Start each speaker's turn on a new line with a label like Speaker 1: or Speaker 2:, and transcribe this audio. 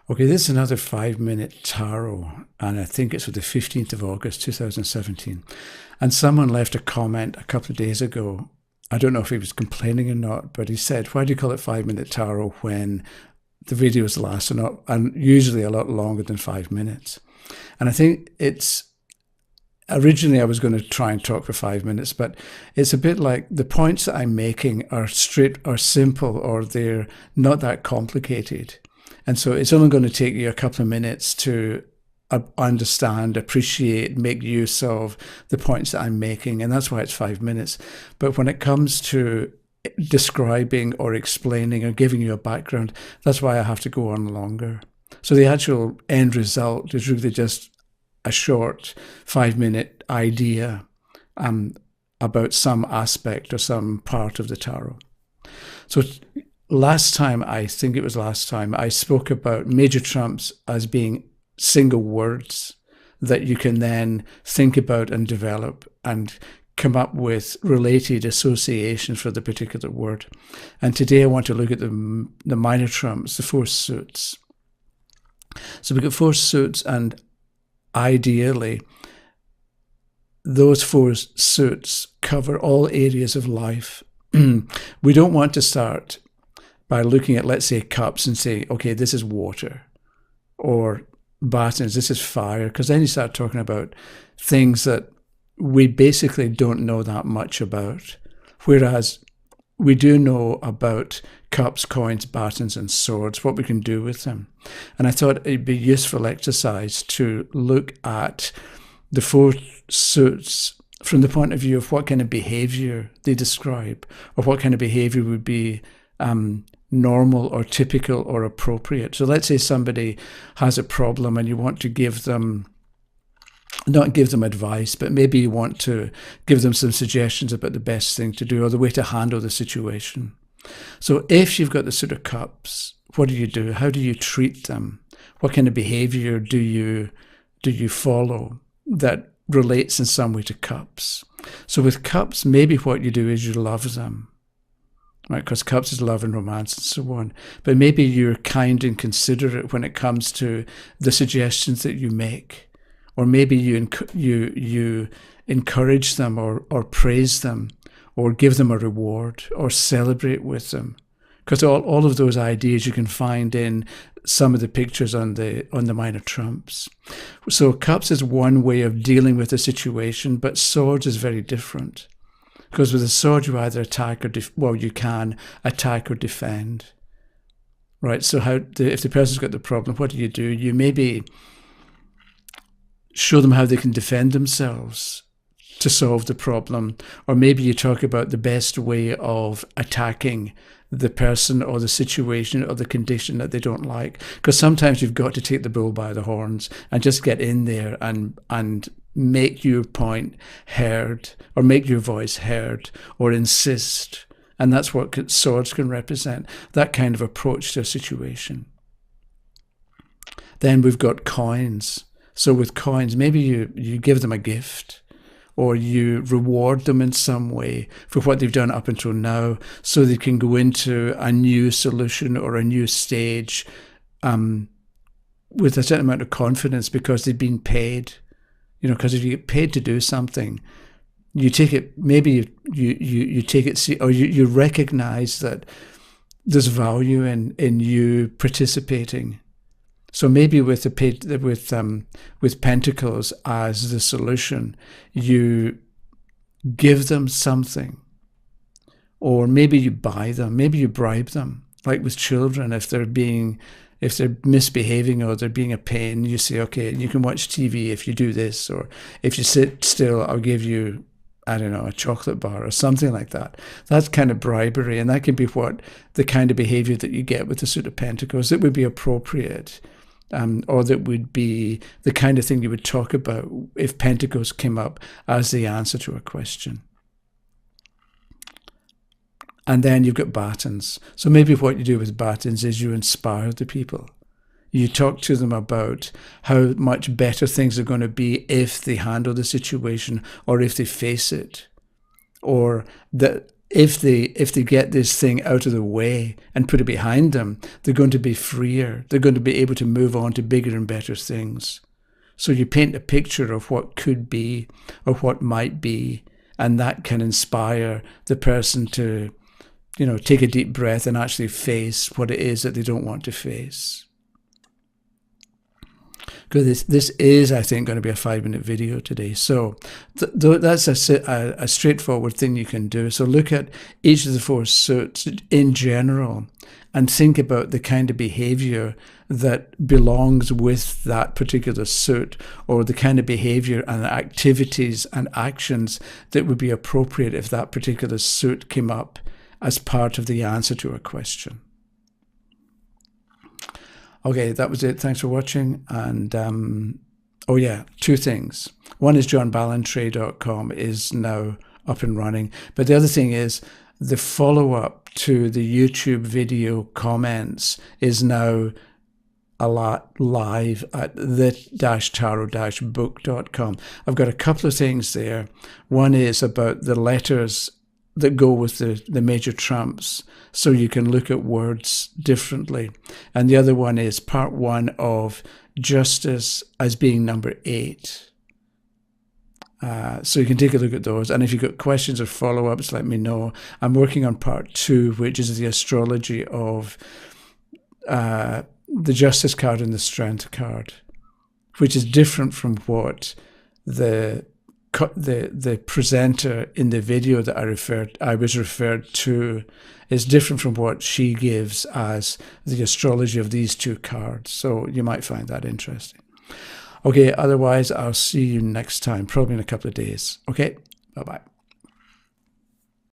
Speaker 1: Okay, this is another 5 minute tarot, and I think it's for the 15th of August 2017. And someone left a comment a couple of days ago. I don't know if he was complaining or not, but he said, why do you call it 5 minute tarot when the videos last and usually a lot longer than 5 minutes? And I think it's originally I was going to try and talk for 5 minutes, but it's a bit like the points that I'm making are straight or simple, or they're not that complicated. And so it's only going to take you a couple of minutes to understand, appreciate, make use of the points that I'm making. And that's why it's 5 minutes. But when it comes to describing or explaining or giving you a background, that's why I have to go on longer. So the actual end result is really just a short 5 minute idea about some aspect or some part of the tarot. So I think it was last time, I spoke about major trumps as being single words that you can then think about and develop and come up with related associations for the particular word. And today I want to look at the minor trumps, the four suits. So we've got four suits, and ideally, those four suits cover all areas of life. We don't want to start by looking at, let's say, cups and say, okay, this is water, or batons, this is fire, because then you start talking about things that we basically don't know that much about, whereas we do know about cups, coins, batons, and swords, what we can do with them. And I thought it'd be useful exercise to look at the four suits from the point of view of what kind of behavior they describe, or what kind of behavior would be normal or typical or appropriate. So let's say somebody has a problem and you want to not give them advice, but maybe you want to give them some suggestions about the best thing to do or the way to handle the situation. So if you've got the suit of cups, what do you do? How do you treat them? What kind of behavior do you follow that relates in some way to cups? So with cups, maybe what you do is you love them, right? Because cups is love and romance and so on. But maybe you're kind and considerate when it comes to the suggestions that you make. Or maybe you encourage them or praise them or give them a reward or celebrate with them. Because all of those ideas you can find in some of the pictures on the minor trumps. So cups is one way of dealing with a situation, but swords is very different. Because with a sword, you either attack or you can attack or defend, right? So if the person's got the problem, what do? You maybe show them how they can defend themselves to solve the problem, or maybe you talk about the best way of attacking the person or the situation or the condition that they don't like. Because sometimes you've got to take the bull by the horns and just get in there and make your point heard, or make your voice heard, or insist. And that's what swords can represent, that kind of approach to a situation. Then we've got coins. So with coins, maybe you give them a gift, or you reward them in some way for what they've done up until now, so they can go into a new solution or a new stage with a certain amount of confidence because they've been paid. Because if you get paid to do something, you take it, maybe you take it, or you recognize that there's value in you participating. So maybe with Pentacles as the solution, you give them something, or maybe you buy them, maybe you bribe them. Like with children, if they're misbehaving or they're being a pain, you say, okay, you can watch TV if you do this, or if you sit still, I'll give you, I don't know, a chocolate bar or something like that. That's kind of bribery, and that can be the kind of behavior that you get with the suit of Pentacles. It would be appropriate. Or that would be the kind of thing you would talk about if Pentacles came up as the answer to a question. And then you've got batons. So maybe what you do with batons is you inspire the people. You talk to them about how much better things are going to be if they handle the situation, or if they face it, or that if they get this thing out of the way and put it behind them, they're going to be freer. They're going to be able to move on to bigger and better things. So you paint a picture of what could be or what might be, and that can inspire the person to, take a deep breath and actually face what it is that they don't want to face. Because this is, I think, going to be a 5-minute video today. So that's a straightforward thing you can do. So look at each of the 4 suits in general and think about the kind of behavior that belongs with that particular suit, or the kind of behavior and activities and actions that would be appropriate if that particular suit came up as part of the answer to a question. Okay, that was it. Thanks for watching. And, 2 things. One is johnballantrae.com is now up and running. But the other thing is the follow-up to the YouTube video comments is now live at the-tarot-book.com. I've got a couple of things there. One is about the letters that go with the major trumps, so you can look at words differently. And the other one is part 1 of justice as being number 8. So you can take a look at those. And if you've got questions or follow-ups, let me know. I'm working on part 2, which is the astrology of the justice card and the strength card, which is different from what the presenter in the video that I was referred to is different from what she gives as the astrology of these 2 cards. So you might find that interesting. Okay, otherwise I'll see you next time, probably in a couple of days. Okay, bye-bye.